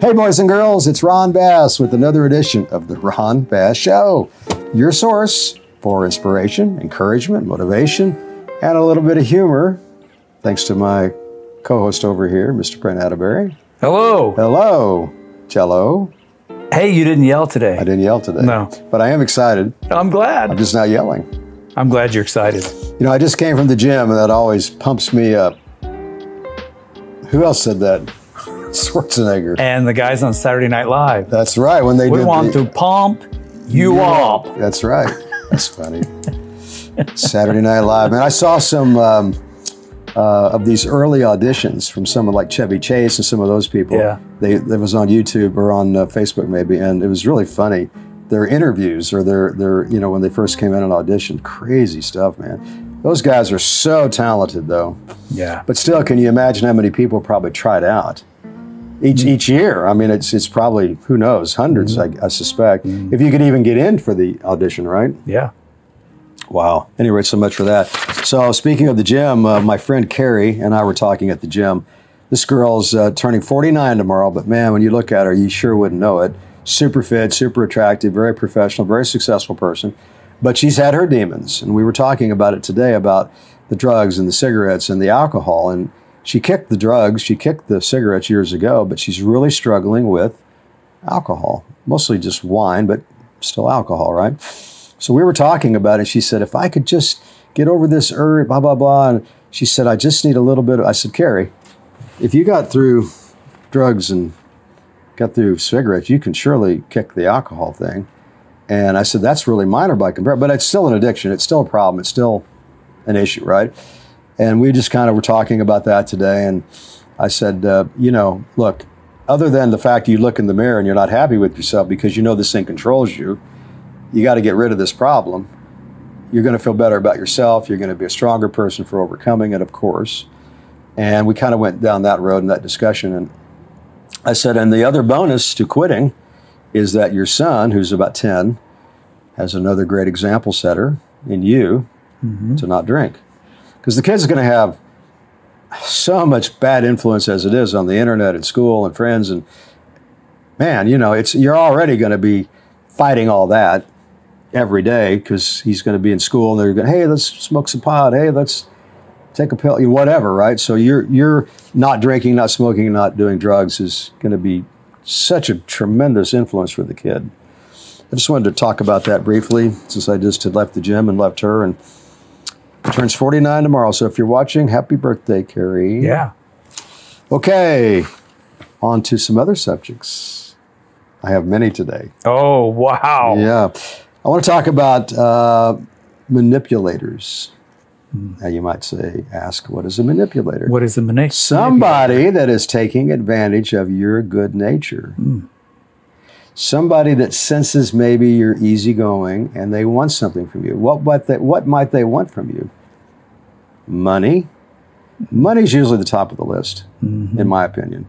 Hey boys and girls, it's Ron Bass with another edition of the Ron Bass Show. Your source for inspiration, encouragement, motivation, and a little bit of humor. Thanks to my co-host over here, Mr. Brent Atterbury. Hello. Hello, Jello. Hey, you didn't yell today. I didn't yell today. No. But I am excited. I'm glad. I'm just not yelling. I'm glad you're excited. You know, I just came from the gym and that always pumps me up. Who else said that? Schwarzenegger. And the guys on Saturday Night Live. That's right. When they We want to pump you up. That's right. That's funny. Saturday Night Live. Man, I saw some of these early auditions from someone like Chevy Chase and some of those people. Yeah. They was on YouTube or on Facebook maybe, and it was really funny. Their interviews or their you know, when they first came in and auditioned, crazy stuff, man. Those guys are so talented though. Yeah. But still, can you imagine how many people probably tried out? Each year, I mean, it's probably, who knows, hundreds, I suspect, if you could even get in for the audition, right? Yeah. Wow. Anyway, so much for that. So speaking of the gym, my friend Carrie and I were talking at the gym. This girl's turning 49 tomorrow, but man, when you look at her, you sure wouldn't know it. Super fit, super attractive, very professional, very successful person. But she's had her demons, and we were talking about it today, about the drugs and the cigarettes and the alcohol, and she kicked the drugs, she kicked the cigarettes years ago, but she's really struggling with alcohol. Mostly just wine, but still alcohol, right? So we were talking about it. She said, if I could just get over this urge, blah, blah, blah. And she said, I just need a little bit of, I said, Carrie, if you got through drugs and got through cigarettes, you can surely kick the alcohol thing. And I said, that's really minor by comparison, but it's still an addiction. It's still a problem. It's still an issue, right? And we just kind of were talking about that today. And I said, you know, look, other than the fact you look in the mirror and you're not happy with yourself because you know this thing controls you, you got to get rid of this problem. You're going to feel better about yourself. You're going to be a stronger person for overcoming it, of course. And we kind of went down that road in that discussion. And I said, and the other bonus to quitting is that your son, who's about 10, has another great example setter in you to not drink. Because the kids are going to have so much bad influence as it is on the internet and school and friends. And man, you know, you're already going to be fighting all that every day because he's going to be in school and they're going, hey, let's smoke some pot. Hey, let's take a pill, whatever, right? So you're not drinking, not smoking, not doing drugs is going to be such a tremendous influence for the kid. I just wanted to talk about that briefly since I just had left the gym and left her, and turns 49 tomorrow. So if you're watching, happy birthday, Carrie. Yeah. Okay. On to some other subjects. I have many today. Oh, wow. Yeah. I want to talk about manipulators. Now you might ask, what is a manipulator? What is a manipulator? Somebody that is taking advantage of your good nature. Somebody that senses maybe you're easygoing and they want something from you. What might they want from you? Money. Money's usually the top of the list, in my opinion.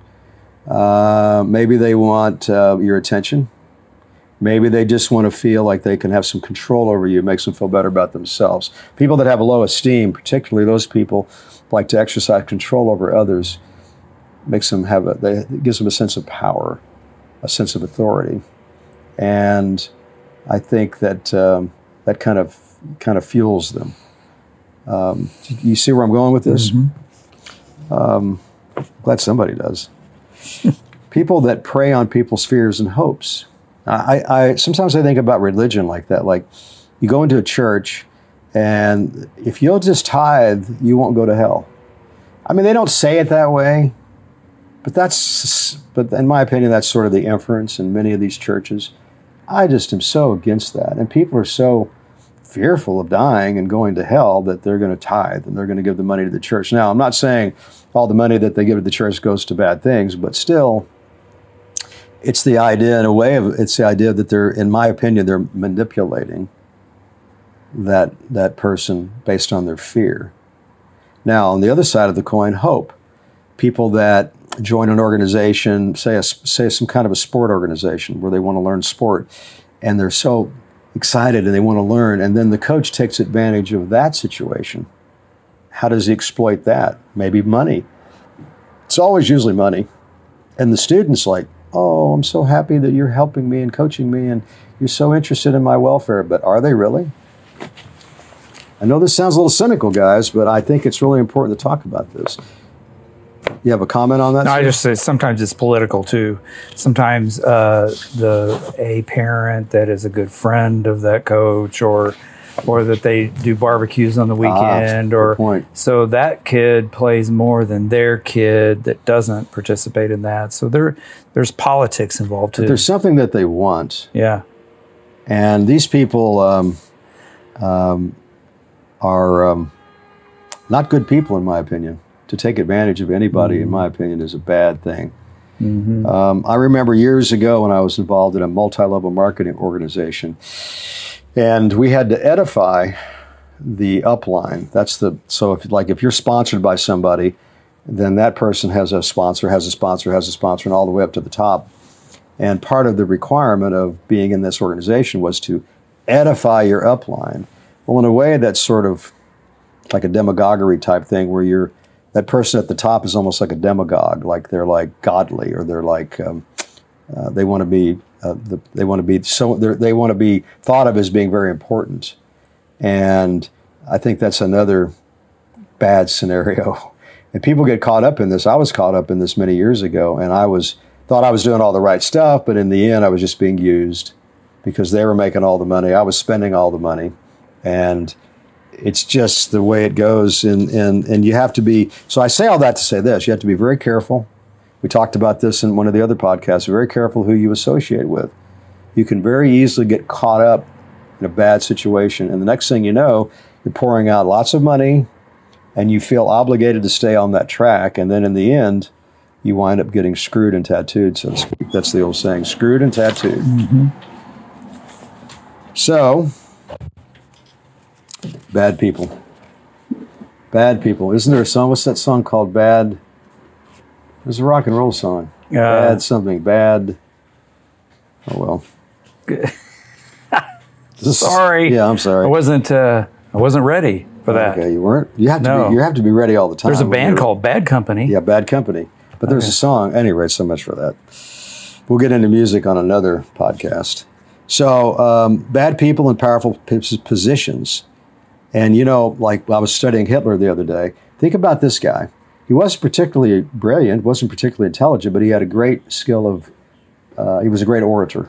Maybe they want your attention. Maybe they just want to feel like they can have some control over you, makes them feel better about themselves. People that have a low esteem, particularly those people like to exercise control over others, makes them it gives them a sense of power, a sense of authority. And I think that that kind of fuels them. You see where I'm going with this? Glad somebody does. People that prey on people's fears and hopes. Sometimes I think about religion like that. Like you go into a church and if you'll just tithe, you won't go to hell. I mean, they don't say it that way, but in my opinion, that's sort of the inference in many of these churches. I just am so against that. And people are so fearful of dying and going to hell that they're going to tithe and they're going to give the money to the church. Now, I'm not saying all the money that they give to the church goes to bad things, but still, it's the idea that they're, in my opinion, they're manipulating that person based on their fear. Now, on the other side of the coin, hope. People that join an organization, say some kind of a sport organization where they want to learn sport, and they're so excited and they want to learn, and then the coach takes advantage of that situation. How does he exploit that? Maybe money. It's always usually money. And the student's like, oh, I'm so happy that you're helping me and coaching me and you're so interested in my welfare. But are they really? I know this sounds a little cynical, guys, but I think it's really important to talk about this. You have a comment on that? No, I just say sometimes it's political too. Sometimes a parent that is a good friend of that coach, or that they do barbecues on the weekend, good point. So that kid plays more than their kid that doesn't participate in that. So there's politics involved too. But there's something that they want. Yeah. And these people are not good people, in my opinion. To take advantage of anybody, in my opinion, is a bad thing. I remember years ago when I was involved in a multi-level marketing organization, and we had to edify the upline. So if you're sponsored by somebody, then that person has a sponsor, and all the way up to the top. And part of the requirement of being in this organization was to edify your upline. Well, in a way, that's sort of like a demagoguery type thing, where that person at the top is almost like a demagogue, like they're like godly, or they're like they want to be thought of as being very important. And I think that's another bad scenario. And people get caught up in this. I was caught up in this many years ago, and thought I was doing all the right stuff, but in the end, I was just being used because they were making all the money. I was spending all the money, and it's just the way it goes. And you have to be, so I say all that to say this, you have to be very careful. We talked about this in one of the other podcasts, very careful who you associate with. You can very easily get caught up in a bad situation, and the next thing you know, you're pouring out lots of money, and you feel obligated to stay on that track, and then in the end, you wind up getting screwed and tattooed, so to speak. That's the old saying, screwed and tattooed. So, bad people. Bad people. Isn't there a song? What's that song called? Bad. There's a rock and roll song. Bad something. Bad. Oh, well. Sorry. Yeah, I'm sorry. I wasn't ready for that. Okay, you weren't? You have to be ready all the time. There's a band called Bad Company. Yeah, Bad Company. But there's a song. Anyway, so much for that. We'll get into music on another podcast. So, bad people in powerful positions. And, like I was studying Hitler the other day. Think about this guy. He wasn't particularly brilliant, wasn't particularly intelligent, but he had a great skill he was a great orator.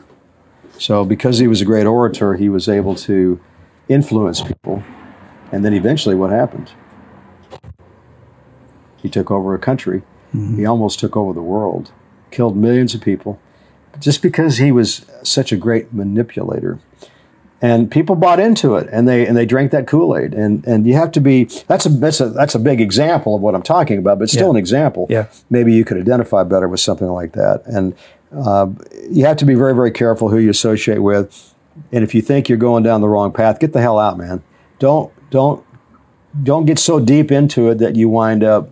So because he was a great orator, he was able to influence people. And then eventually what happened? He took over a country. He almost took over the world, killed millions of people, just because he was such a great manipulator. And people bought into it, and they drank that Kool-Aid. And you have to be, that's a big example of what I'm talking about, but still an example. Yeah. Maybe you could identify better with something like that. And you have to be very, very careful who you associate with. And if you think you're going down the wrong path, get the hell out, man. Don't get so deep into it that you wind up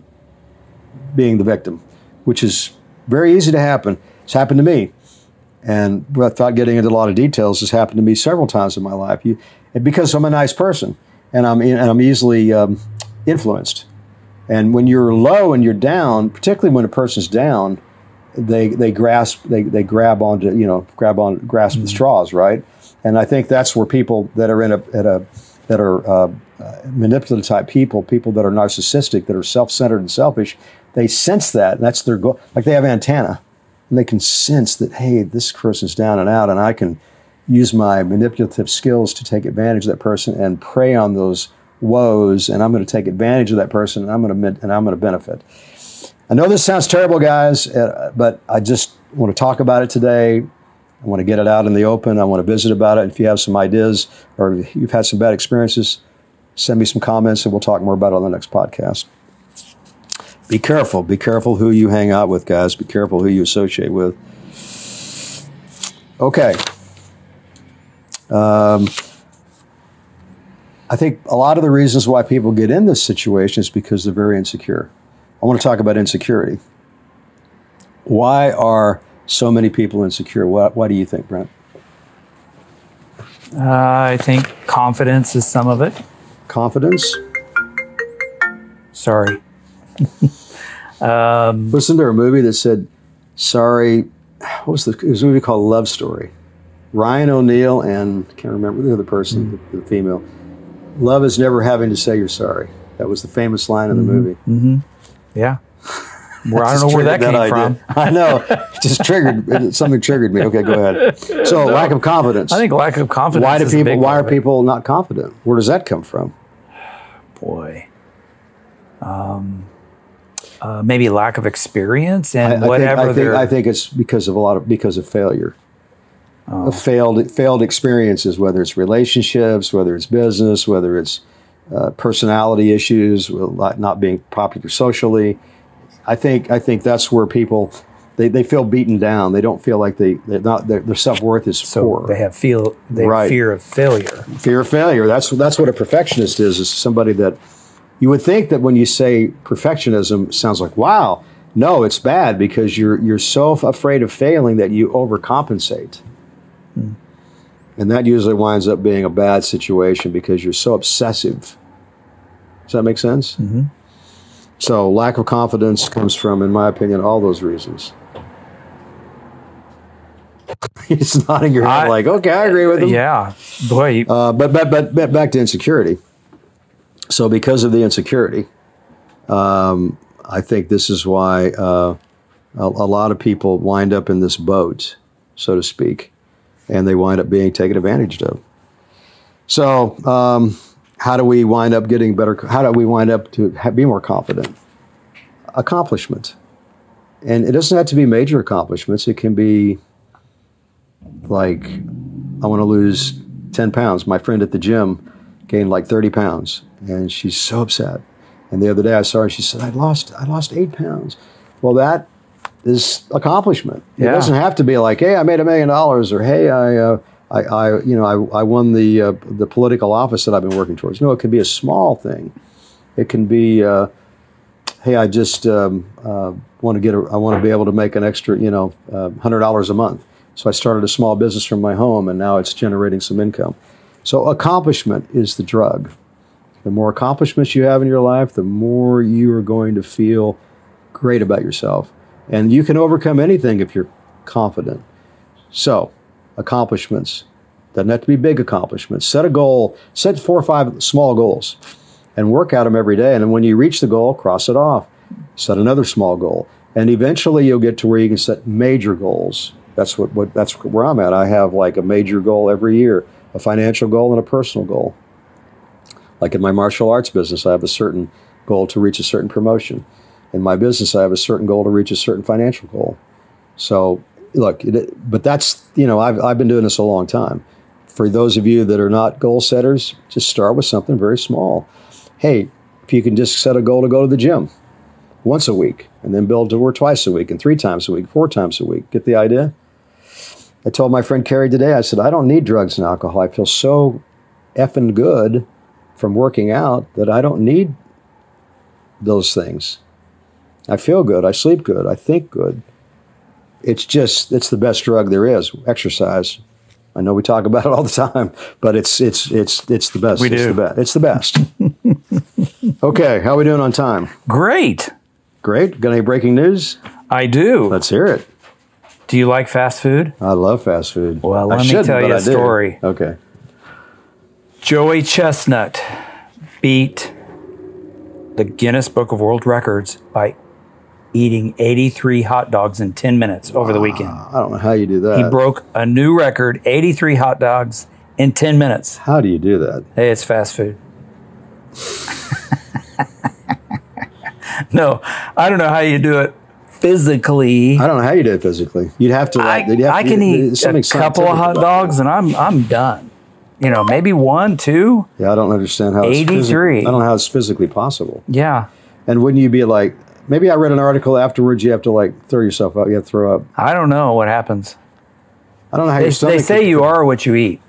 being the victim, which is very easy to happen. It's happened to me. And without getting into a lot of details, it's happened to me several times in my life. Because I'm a nice person, and I'm easily influenced. And when you're low and you're down, particularly when a person's down, they grasp the straws, right? And I think that's where people that are manipulative type people that are narcissistic, that are self-centered and selfish, they sense that, and that's their goal. Like they have antenna. And they can sense that, hey, this person's down and out, and I can use my manipulative skills to take advantage of that person and prey on those woes, and I'm going to take advantage of that person, and I'm going to benefit. I know this sounds terrible, guys, but I just want to talk about it today. I want to get it out in the open. I want to visit about it. If you have some ideas or if you've had some bad experiences, send me some comments, and we'll talk more about it on the next podcast. Be careful. Be careful who you hang out with, guys. Be careful who you associate with. Okay. I think a lot of the reasons why people get in this situation is because they're very insecure. I want to talk about insecurity. Why are so many people insecure? Why do you think, Brent? I think confidence is some of it. Confidence? Sorry. Wasn't there a movie that said, sorry, what was it was a movie called Love Story. Ryan O'Neal and I can't remember the other person, the female. Love is never having to say you're sorry. That was the famous line in the movie. Yeah. Well, I don't know where that came from. I know. It just triggered, something triggered me. Okay, go ahead. So lack of confidence. I think lack of confidence. Why are people not confident? Where does that come from? Boy. Maybe lack of experience and whatever. I think it's because of failure. Failed experiences, whether it's relationships, whether it's business, whether it's personality issues, not being popular socially. I think that's where people they feel beaten down. They don't feel like their self-worth is poor. They have fear of failure. Fear of failure. That's what a perfectionist is somebody that you would think that when you say perfectionism it sounds like, wow. No, it's bad because you're so afraid of failing that you overcompensate. And that usually winds up being a bad situation because you're so obsessive. Does that make sense? So lack of confidence comes from, in my opinion, all those reasons. He's nodding your head like, okay, I agree with him. Yeah. Boy. But back to insecurity. So because of the insecurity, I think this is why a lot of people wind up in this boat, so to speak, and they wind up being taken advantage of. So how do we wind up getting better? How do we wind up to be more confident? Accomplishment. And it doesn't have to be major accomplishments. It can be like, I want to lose 10 pounds. My friend at the gym gained like 30 pounds, and she's so upset. And the other day I saw her, and she said, I lost 8 pounds. Well, that is accomplishment. Yeah. It doesn't have to be like, hey, I made $1 million, or hey, I won the political office that I've been working towards. No, it can be a small thing. It can be, hey, I just want to be able to make an extra, $100 a month. So I started a small business from my home, and now it's generating some income. So accomplishment is the drug. The more accomplishments you have in your life, the more you are going to feel great about yourself. And you can overcome anything if you're confident. So, accomplishments. Doesn't have to be big accomplishments. Set a goal. Set 4 or 5 small goals and work at them every day. And then when you reach the goal, cross it off. Set another small goal. And eventually you'll get to where you can set major goals. That's where I'm at. I have like a major goal every year, a financial goal and a personal goal. Like in my martial arts business, I have a certain goal to reach a certain promotion. In my business, I have a certain goal to reach a certain financial goal. So, look, but that's, I've been doing this a long time. For those of you that are not goal setters, just start with something very small. Hey, if you can just set a goal to go to the gym once a week, and then build to work twice a week, and 3 times a week, 4 times a week. Get the idea? I told my friend Carrie today, I said, I don't need drugs and alcohol. I feel so effing good from working out that I don't need those things. I feel good. I sleep good. I think good. It's the best drug there is. Exercise. I know we talk about it all the time, but it's the best. We do. It's the best. Okay, how are we doing on time? Great. Great. Got any breaking news? I do. Let's hear it. Do you like fast food? I love fast food. Well, let me tell you a story. Okay. Joey Chestnut beat the Guinness Book of World Records by eating 83 hot dogs in 10 minutes over the weekend. I don't know how you do that. He broke a new record, 83 hot dogs in 10 minutes. How do you do that? Hey, it's fast food. No, I don't know how you do it physically. I don't know how you do it physically. You'd have to. I can eat a couple of hot dogs and I'm done. Maybe 1, 2. Yeah, I don't understand how 83. I don't know how it's physically possible. Yeah. And wouldn't you be like, maybe I read an article afterwards, you have to like throw yourself out, you have to throw up. I don't know what happens. I don't know how your stomach. They say you are what you eat.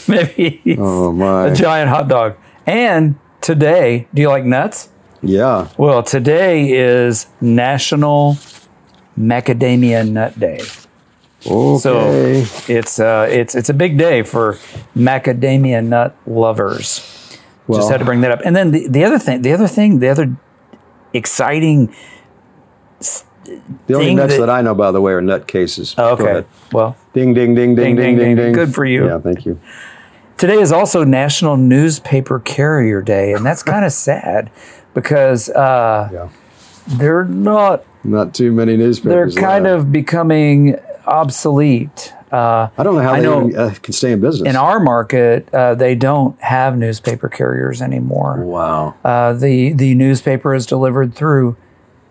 Maybe a giant hot dog. And today, do you like nuts? Yeah. Well, today is National Macadamia Nut Day. Okay. So it's a big day for macadamia nut lovers. Well, just had to bring that up. And then the other exciting The only thing nuts that I know, by the way, are nut cases. Oh, Go okay. ahead. Well, Ding, ding, ding, ding, ding, ding, ding. Good for you. Yeah, thank you. Today is also National Newspaper Carrier Day, and that's kind of sad because they're not too many newspapers. They're kind of becoming obsolete. I don't know how they even, can stay in business. In our market, they don't have newspaper carriers anymore. Wow. The newspaper is delivered through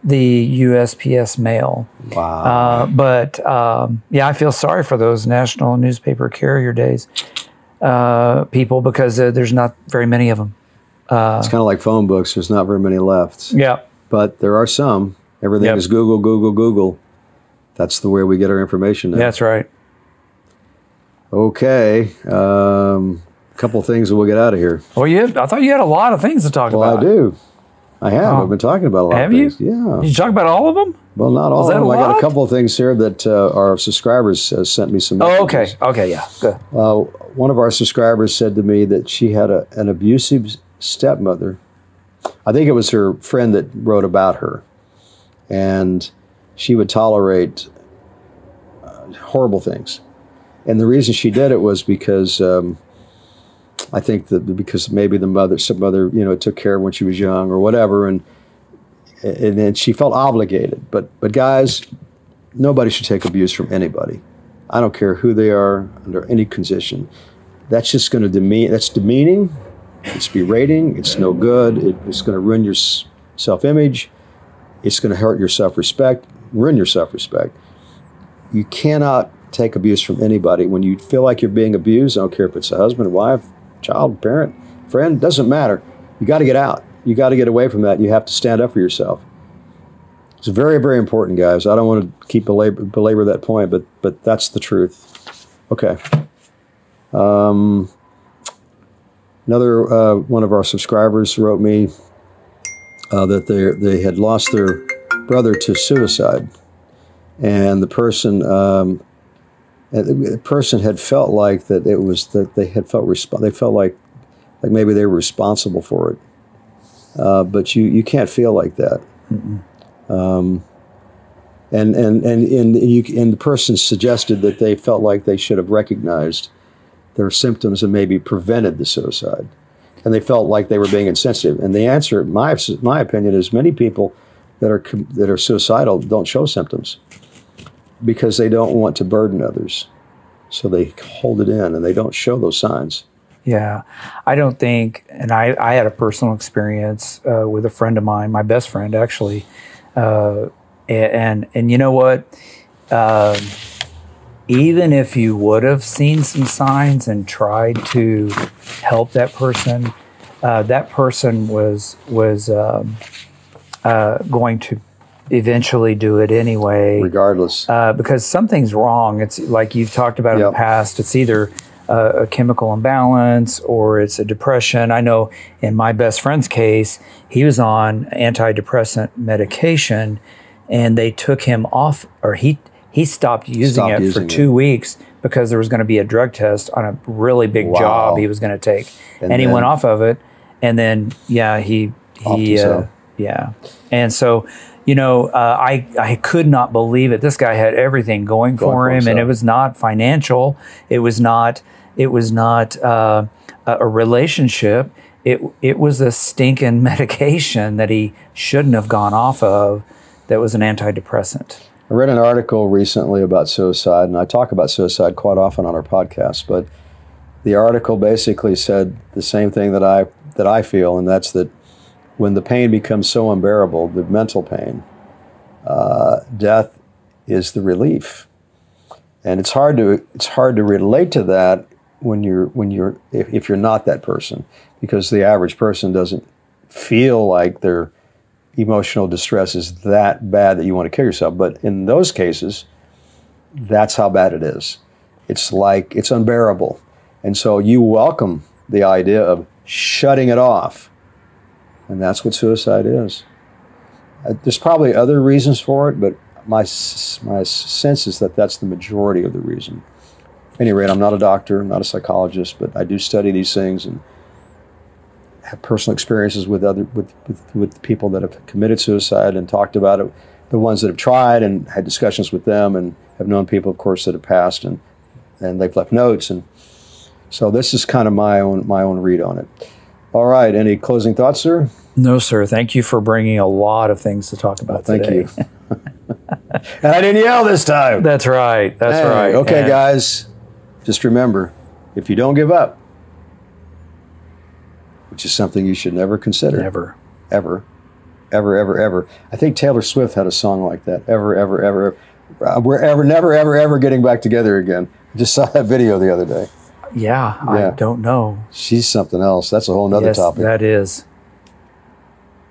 the USPS mail. Wow. I feel sorry for those National Newspaper Carrier Days people because there's not very many of them. It's kind of like phone books. There's not very many left. Yeah. But there are some. Everything is Google, Google, Google. That's the way we get our information now. That's right. Okay. Couple things and we'll get out of here. Well, I thought you had a lot of things to talk about. Well, I do. I have. I've been talking about a lot of things. Have you? Yeah. Did you talk about all of them? Well, not all of them. I got a couple of things here that our subscribers sent me some messages. Oh, okay. Okay, yeah. Good. One of our subscribers said to me that she had an abusive stepmother. I think it was her friend that wrote about her. And she would tolerate horrible things. And the reason she did it was because I think because maybe some mother, took care of when she was young or whatever, and then she felt obligated. But guys, nobody should take abuse from anybody. I don't care who they are under any condition. That's just going to demean. That's demeaning. It's berating. It's no good. It's going to ruin your self-image. It's going to hurt your self-respect. Ruin your self-respect. You cannot take abuse from anybody. When you feel like you're being abused, I don't care if it's a husband, wife, child, parent, friend, doesn't matter. You got to get out. You got to get away from that. You have to stand up for yourself. It's very, very important, guys. I don't want to keep belabor that point, but that's the truth. Okay. Another one of our subscribers wrote me that they had lost their brother to suicide, and the person had felt like that it was that they had felt they felt like maybe they were responsible for it, but you can't feel like that. And the person suggested that they felt like they should have recognized their symptoms and maybe prevented the suicide, and they felt like they were being insensitive. And the answer, my opinion, is many people that are suicidal don't show symptoms because they don't want to burden others, so they hold it in and they don't show those signs. Yeah, I don't think, and I had a personal experience with a friend of mine, my best friend actually, and you know what? Even if you would have seen some signs and tried to help that person was going to eventually do it anyway, regardless, because something's wrong. It's like you've talked about in the past. It's either a chemical imbalance or it's a depression. I know in my best friend's case, he was on antidepressant medication, and they took him off, or he stopped using it for 2 weeks because there was going to be a drug test on a really big job he was going to take, and he went off of it, and then he and so. I could not believe it. This guy had everything going for him, and it was not financial. It was not a relationship. It was a stinking medication that he shouldn't have gone off of. That was an antidepressant. I read an article recently about suicide, and I talk about suicide quite often on our podcast. But the article basically said the same thing that I feel, and that's that. When the pain becomes so unbearable, the mental pain, death is the relief, and it's hard to relate to that if you're not that person, because the average person doesn't feel like their emotional distress is that bad that you want to kill yourself. But in those cases, that's how bad it is. It's like it's unbearable, and so you welcome the idea of shutting it off. And that's what suicide is. There's probably other reasons for it, but my sense is that that's the majority of the reason. At any rate, I'm not a doctor, I'm not a psychologist, but I do study these things and have personal experiences with people that have committed suicide and talked about it the ones that have tried and had discussions with them, and have known people, of course, that have passed, and they've left notes. And so this is kind of my own read on it. All right. Any closing thoughts, sir? No, sir. Thank you for bringing a lot of things to talk about today. Thank you. And I didn't yell this time. That's right. That's right. Okay, and guys, just remember, if you don't give up, which is something you should never consider. Never. Ever. Ever, ever, ever. I think Taylor Swift had a song like that. Ever, ever, ever. We're ever, never, ever, ever getting back together again. I just saw that video the other day. Yeah, I don't know. She's something else. That's a whole nother topic. That is.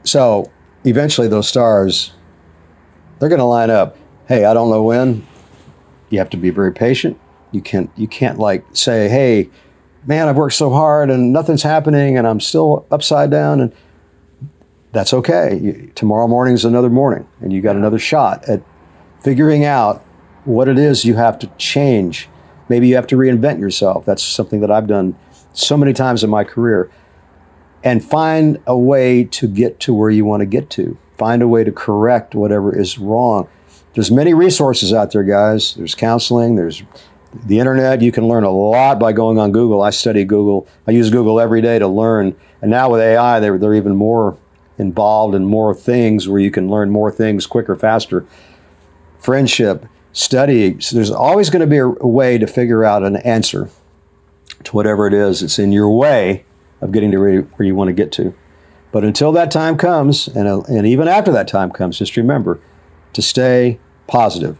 So eventually those stars, they're going to line up. Hey, I don't know when. You have to be very patient. You can't like say, hey, man, I've worked so hard and nothing's happening and I'm still upside down. And that's okay. Tomorrow morning's another morning, and you got another shot at figuring out what it is you have to change. Maybe you have to reinvent yourself. That's something that I've done so many times in my career. And find a way to get to where you want to get to. Find a way to correct whatever is wrong. There's many resources out there, guys. There's counseling. There's the internet. You can learn a lot by going on Google. I study Google. I use Google every day to learn. And now with AI, they're even more involved in more things where you can learn more things quicker, faster. Friendship, study. So there's always going to be a way to figure out an answer to whatever it is that's in your way of getting to where you want to get to. But until that time comes, and even after that time comes, just remember to stay positive.